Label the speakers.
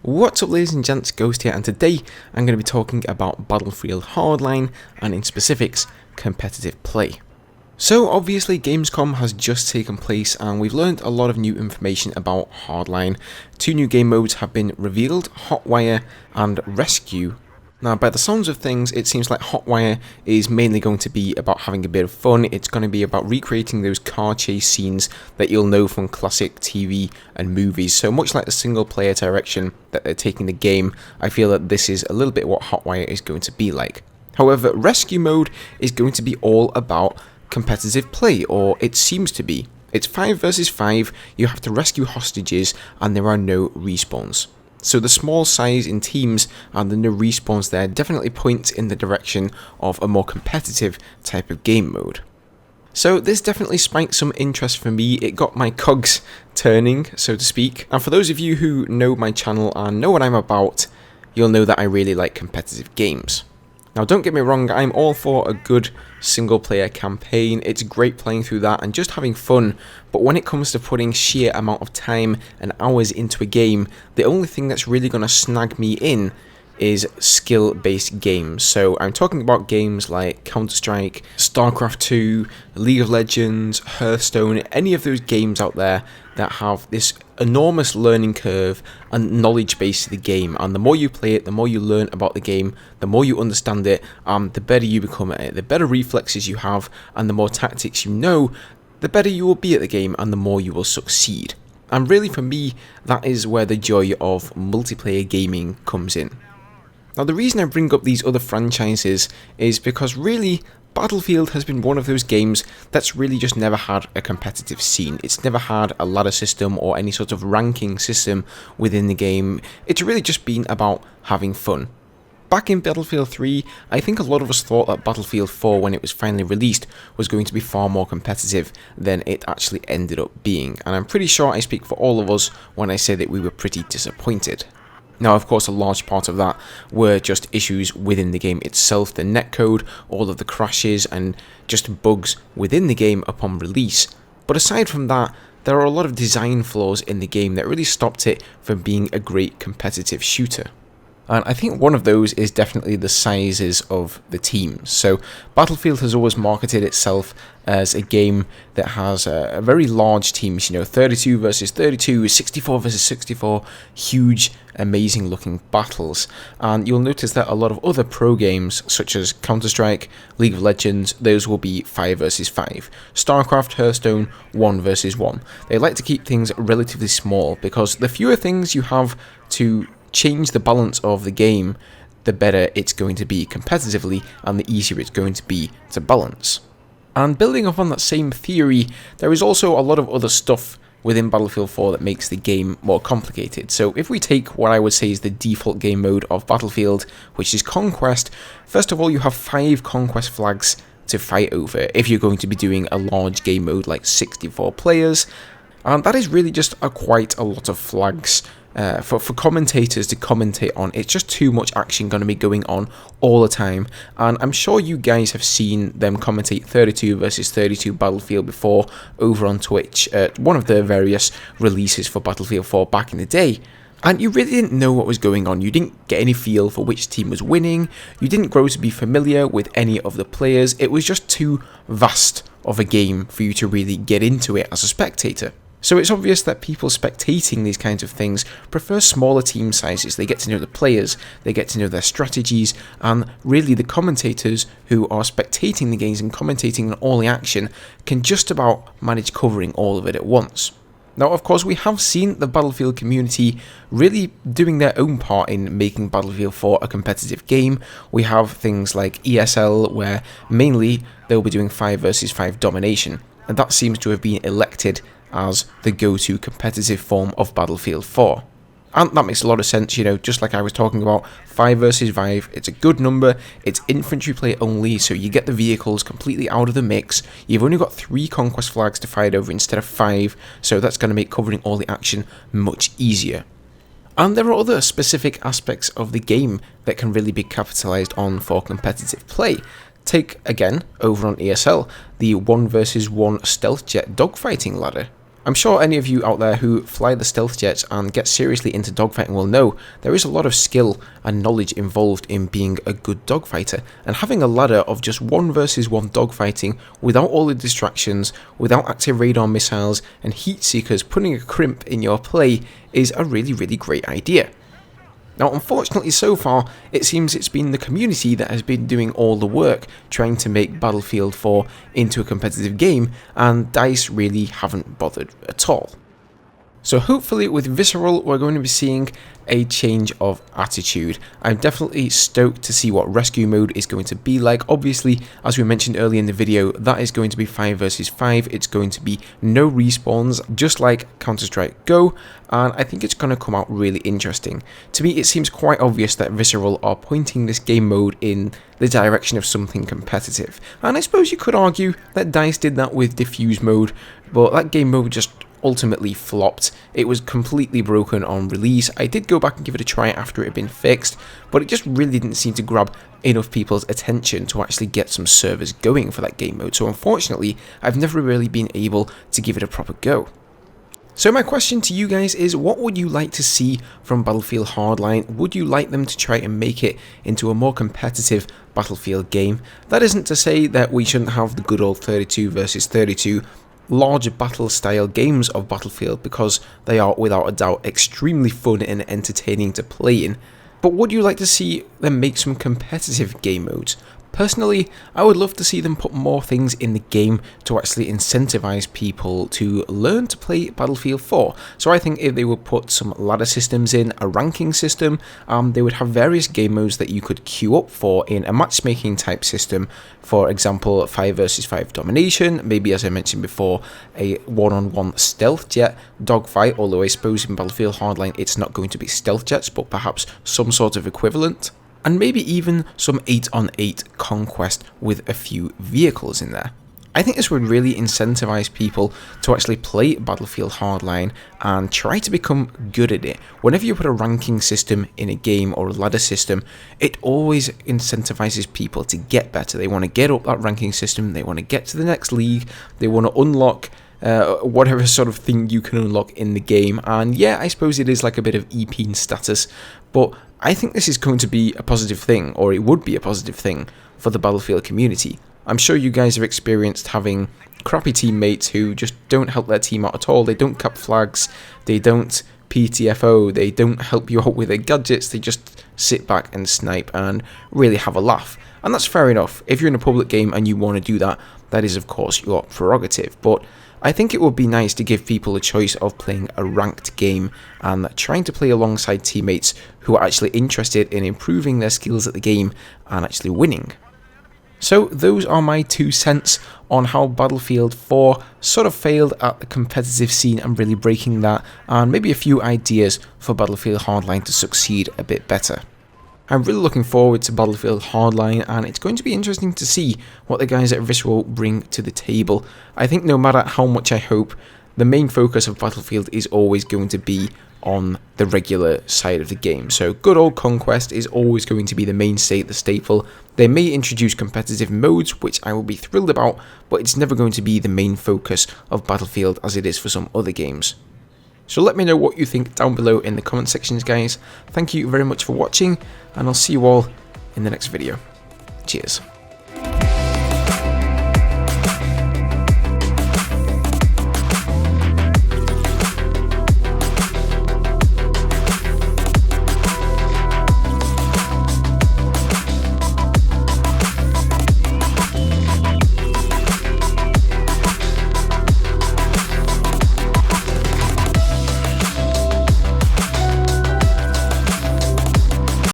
Speaker 1: What's up, ladies and gents, Ghost here, and today I'm going to be talking about Battlefield Hardline, and in specifics, competitive play. So obviously Gamescom has just taken place and we've learned a lot of new information about Hardline. 2 new game modes have been revealed, Hotwire and Rescue. Now, by the sounds of things, it seems like Hotwire is mainly going to be about having a bit of fun. It's going to be about recreating those car chase scenes that you'll know from classic TV and movies. So much like the single player direction that they're taking the game, I feel that this is a little bit what Hotwire is going to be like. However, Rescue mode is going to be all about competitive play, or it seems to be. It's 5 versus 5, you have to rescue hostages, and there are no respawns. So the small size in teams and the no respawns there definitely points in the direction of a more competitive type of game mode. So this definitely spiked some interest for me. It got my cogs turning, so to speak. And for those of you who know my channel and know what I'm about, you'll know that I really like competitive games. Now, don't get me wrong, I'm all for a good single-player campaign. It's great playing through that and just having fun, but when it comes to putting sheer amount of time and hours into a game, the only thing that's really going to snag me in is skill-based games. So I'm talking about games like Counter-Strike, StarCraft 2, League of Legends, Hearthstone, any of those games out there that have this enormous learning curve and knowledge base to the game, and the more you play it, the more you learn about the game, the more you understand it, the better you become at it, the better reflexes you have, and the more tactics you know, the better you will be at the game and the more you will succeed. And really, for me, that is where the joy of multiplayer gaming comes in. Now, the reason I bring up these other franchises is because really, Battlefield has been one of those games that's really just never had a competitive scene. It's never had a ladder system or any sort of ranking system within the game. It's really just been about having fun. Back in Battlefield 3, I think a lot of us thought that Battlefield 4, when it was finally released, was going to be far more competitive than it actually ended up being. And I'm pretty sure I speak for all of us when I say that we were pretty disappointed. Now, of course, a large part of that were just issues within the game itself, the netcode, all of the crashes, and just bugs within the game upon release. But aside from that, there are a lot of design flaws in the game that really stopped it from being a great competitive shooter. And I think one of those is definitely the sizes of the teams. So Battlefield has always marketed itself as a game that has a very large teams, 32 versus 32, 64 versus 64, huge, amazing looking battles. And you'll notice that a lot of other pro games, such as Counter-Strike, League of Legends, those will be 5 versus 5. StarCraft, Hearthstone, 1 versus 1. They like to keep things relatively small because the fewer things you have to change the balance of the game, the better it's going to be competitively and the easier it's going to be to balance. And building up on that same theory, there is also a lot of other stuff within Battlefield 4 that makes the game more complicated. So if we take what I would say is the default game mode of Battlefield, which is Conquest, first of all you have 5 Conquest flags to fight over if you're going to be doing a large game mode like 64 players, and that is really just quite a lot of flags for commentators to commentate on. It's just too much action going to be going on all the time, and I'm sure you guys have seen them commentate 32 versus 32 Battlefield before over on Twitch at one of the various releases for Battlefield 4 back in the day. And you really didn't know what was going on, you didn't get any feel for which team was winning, you didn't grow to be familiar with any of the players, it was just too vast of a game for you to really get into it as a spectator. So it's obvious that people spectating these kinds of things prefer smaller team sizes. They get to know the players, they get to know their strategies, and really the commentators who are spectating the games and commentating on all the action can just about manage covering all of it at once. Now, of course, we have seen the Battlefield community really doing their own part in making Battlefield 4 a competitive game. We have things like ESL, where mainly they'll be doing 5 versus 5 domination, and that seems to have been elected as the go-to competitive form of Battlefield 4. And that makes a lot of sense, just like I was talking about, 5 versus 5, it's a good number, it's infantry play only, so you get the vehicles completely out of the mix, you've only got 3 conquest flags to fight over instead of 5, so that's going to make covering all the action much easier. And there are other specific aspects of the game that can really be capitalized on for competitive play. Take, again, over on ESL, the 1 versus 1 stealth jet dogfighting ladder. I'm sure any of you out there who fly the stealth jets and get seriously into dogfighting will know there is a lot of skill and knowledge involved in being a good dogfighter, and having a ladder of just 1 versus 1 dogfighting without all the distractions, without active radar missiles and heat seekers putting a crimp in your play is a really great idea. Now, unfortunately, so far, it seems it's been the community that has been doing all the work trying to make Battlefield 4 into a competitive game, and DICE really haven't bothered at all. So hopefully with Visceral we're going to be seeing a change of attitude. I'm definitely stoked to see what rescue mode is going to be like. Obviously, as we mentioned earlier in the video, that is going to be 5 versus 5. It's going to be no respawns, just like Counter-Strike Go, and I think it's going to come out really interesting. To me, it seems quite obvious that Visceral are pointing this game mode in the direction of something competitive. And I suppose you could argue that DICE did that with Diffuse mode, but that game mode just ultimately flopped. It was completely broken on release. I did go back and give it a try after it had been fixed, but it just really didn't seem to grab enough people's attention to actually get some servers going for that game mode. So unfortunately, I've never really been able to give it a proper go. So my question to you guys is, what would you like to see from Battlefield Hardline? Would you like them to try and make it into a more competitive Battlefield game? That isn't to say that we shouldn't have the good old 32 versus 32 large battle style games of Battlefield, because they are without a doubt extremely fun and entertaining to play in. But would you like to see them make some competitive game modes? Personally, I would love to see them put more things in the game to actually incentivize people to learn to play Battlefield 4. So I think if they would put some ladder systems in, a ranking system, they would have various game modes that you could queue up for in a matchmaking type system. For example, 5 versus 5 domination, maybe as I mentioned before, a 1-on-1 stealth jet dogfight, although I suppose in Battlefield Hardline it's not going to be stealth jets, but perhaps some sort of equivalent. And maybe even some 8-on-8 conquest with a few vehicles in there. I think this would really incentivize people to actually play Battlefield Hardline and try to become good at it. Whenever you put a ranking system in a game or a ladder system, it always incentivizes people to get better. They want to get up that ranking system, they want to get to the next league, they want to unlock whatever sort of thing you can unlock in the game. And yeah, I suppose it is like a bit of EP status, but I think this is going to be a positive thing, or it would be a positive thing for the Battlefield community. I'm sure you guys have experienced having crappy teammates who just don't help their team out at all. They don't cap flags, they don't PTFO, they don't help you out with their gadgets, they just sit back and snipe and really have a laugh. And that's fair enough. If you're in a public game and you want to do that, that is of course your prerogative. But I think it would be nice to give people a choice of playing a ranked game and trying to play alongside teammates who are actually interested in improving their skills at the game and actually winning. So those are my 2 cents on how Battlefield 4 sort of failed at the competitive scene and really breaking that, and maybe a few ideas for Battlefield Hardline to succeed a bit better. I'm really looking forward to Battlefield Hardline, and it's going to be interesting to see what the guys at Visceral bring to the table. I think no matter how much I hope, the main focus of Battlefield is always going to be on the regular side of the game. So good old Conquest is always going to be the mainstay, the staple. They may introduce competitive modes, which I will be thrilled about, but it's never going to be the main focus of Battlefield as it is for some other games. So let me know what you think down below in the comment sections, guys. Thank you very much for watching, and I'll see you all in the next video. Cheers.